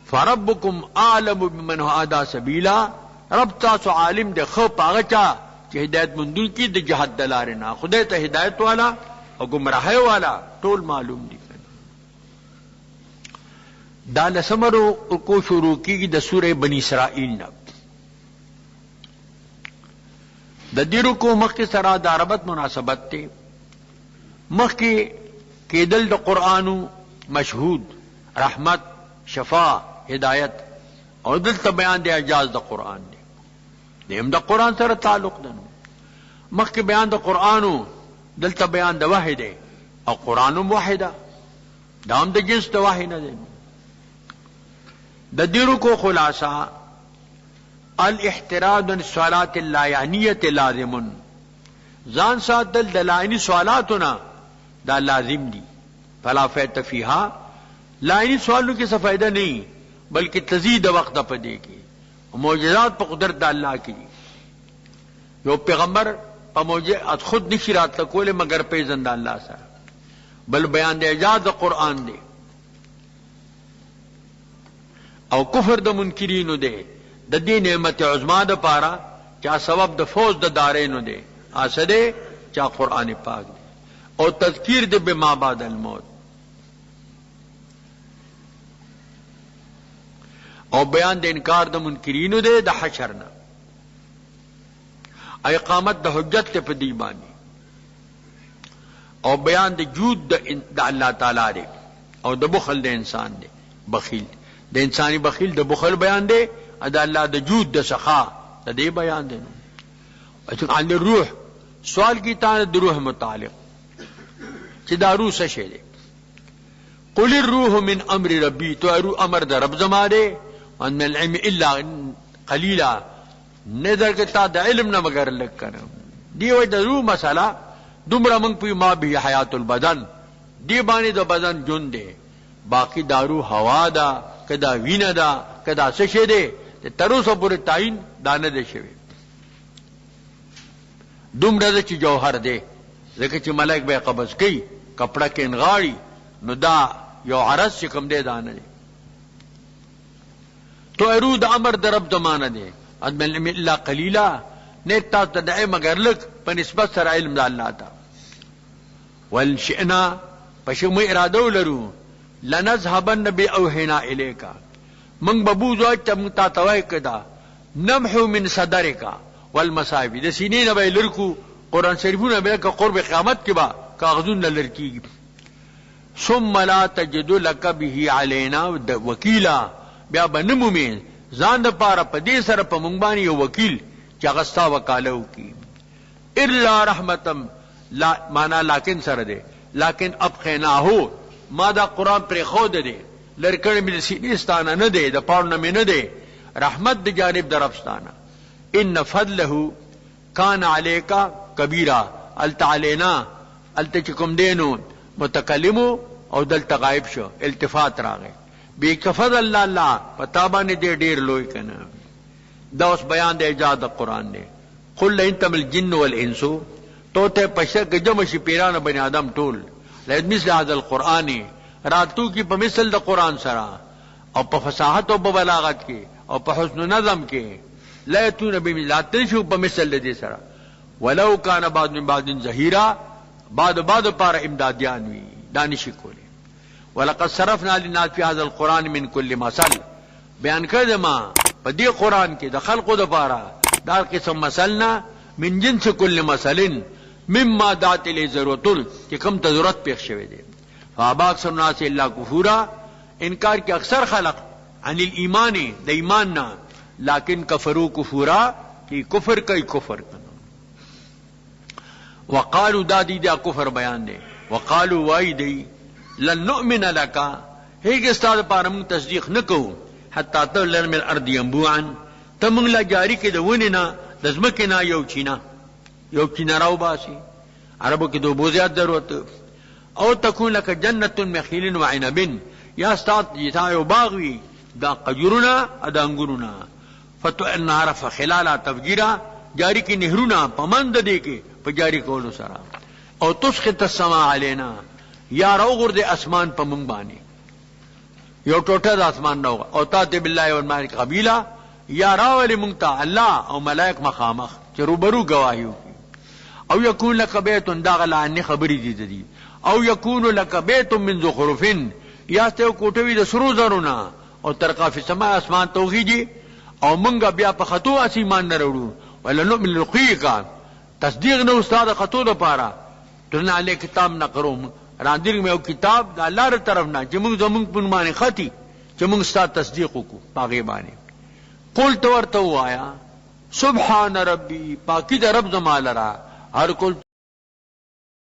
فربکم اعلم بمن هدى سبیلا رب تاسو عالم دے خو پاغچا کہ ہدایت مندون کی دے جہاد دلارنا خدای ته ہدایت والا او گمراہی والا ټول معلوم دی دا لسمرو کو شروع کی د سورہ بنی اسرائیل نا د دیرو کو مخ سرا د عربت مناسبت تے مخ کے دل د قرآن مشہود رحمت شفا ہدایت اور دل تا بیان دے اعجاز دا قرآن دے دیم دا قرآن سر تعلق دنو مخ کے بیان دا قرآن دل تا بیان دا وحی دے اور قرآن وحیدہ دام دا جنس دا وحی نہ دے دا دیرو کو خلاصہ الاحتراز عن السوالات اللایعنیت لازمن زان سات دل دلائنی سوالاتنا دا لازم دی فلا فیت فیہا لائنی سوالوں کی فائدہ نہیں بلکہ تزید وقت پدے کی معجزات پا قدرت دا اللہ کی یو پیغمبر پا معجزات خود نشرات لکولے مگر پیزن دا اللہ سا بل بیان دے اعجاز دا قرآن دے او کفر دا منکرینو دے دا دی نعمت عظما دا پارا چا سبب دا فوز دا دارینو دے آسدے چا قرآن پاک دے او تذکیر دے بما بعد الموت او بیان دے انکار دا منکرینو دے دا حشرنا اقامت دا حجت تے پا دیبانی او بیان دے جود دا اللہ تعالی دے او دا بخل دے انسان دے بخیل دے انسانی بخیل دا بخل بیان دے دا اللہ دا جود دا سخا دا دے بیان دے عن الروح سوال کی تانا دا روح متعلق چی دا روح سشے دے قل الروح من امر ربی تو روح امر دا رب زما دے وان من العلم الا قلیلا نظر کتا دا علم نہ مگر لگ کر دی وجہ روح مسئلہ دمرا منگ پی ما بھی حیات البدن دی بانی دا بدن جن دے باقی دا روح ہوا دا کدا وین دا کدا سشے دے ترو سو پورے تعین داند دے شوی دمرا دا چی جوہر دے لیکن چی ملک بے قبض کی کپڑا کے انغاڑی نو دا یو عرض چکم دے داند دے تو ارو دا امر دا رب زمانہ دے ادم علم اللہ قلیلا نیک تا تدعی مگر لک پا نسبت سر علم دا اللہ تا والشئنا پشم ارادو لرو لنذهبن بی اوحینا الیکا منگ ببوزو اچھا منگ تا توائی کدا نمحو من صدرکا والمصائبی دا سینین بای لرکو قرآن شریفون بای لکا قرب قیامت کی با کاغذون لرکی گی ثم لا تجدو لکا به علینا وکیلا بیا بنمو میں زان دا پارا پا دے سر پا منگبانی یو وکیل چا غستا وکالو کی الا رحمتم مانا لیکن سر دے لیکن اب خیناہو ما دا قرآن پر خود دے لرکن میں سینستانا نہ دے دا پارنا میں نہ دے رحمت دا جانب دا ربستانا ان فضلہو کان علیکا کبیرہ التا علینا التا چکم دینو متکلمو او دلته غائب شو، التفات راغی. بی کفضل اللہ اللہ پتابا نے دے ډیر لوی کنا. دا اوس بیان د ایجاد قرآن دی. قل لئن تم الجن والانس تو ته پشک جمع شي پیران بنی آدم ټول لئن مثل هذا القرآن راتو کی په مثل د قرآن سره او په فصاحت او په بلاغت کې او په حسن نظم کې لا یتون بمثل شو په مثل دې سره ولو کان بعض من بعض ظهیرا بعد پار امدادیان وی دانش کوله. ولقد صرفنا للناس في هذا القرآن من كل مثل بیان کړه ما په دې قرآن کې د خلقو د پاره دا قسم مثلنا من جنس كل مثل مما دات له ضرورت چې کوم ته ضرورت پېښ شوی دی. فابا اکثر الناس الا کفورا انکار کې اکثر خلق عن الایمان د ایمان نه لیکن کفروا کفورا کی کفر کوي کفر کنه. وقالوا دادی دا کفر بیان دی. وقالوا وای دی لن نؤمن لك هیڅ استاد پاره موږ تصدیق نکوو حتا تلل من الارض ينبوعا تم لا جاری کې د ونینا د ځمکې نه یو چینا راو باسي. عربو کې دو بوزيات ضرورت او تكون لك جنة من خيل وعنب یا استاد یتا یو باغ وی دا قجرنا ادا انګورنا فتو النهار فخلالا تفجيرا جاری کې نهرونه پمند دي کې په جاری کولو سره او تسقط السماء علينا یا رو غرد اسمان په مونږ باندې یو ټوټه د اسمان نو او تاته بالله والملائکه قبیله یا راول مونږ ته الله او ملائک مخامخ چې روبرو گواهیو او یکون لک بیت داغل عنی خبری دي او یکون لک بیت من زخرف یا ته کوټوي د سرو زرونا او ترقا فی سماء اسمان توغیږي او مونږ بیا په خطو اسمان نه وروړو ولا نؤمن لقیقا تصدیق نو استاد خطو د پاره ترنه علی کتاب نقروم راندیر میں او کتاب دا اللہ ر طرف نہ چې موږ زمونږ په معنی خطي چې موږ ستاسو تصدیق وکړو پاغه باندې. قل تو ورته وایا سبحان ربی پاکی د رب زمال را هر کل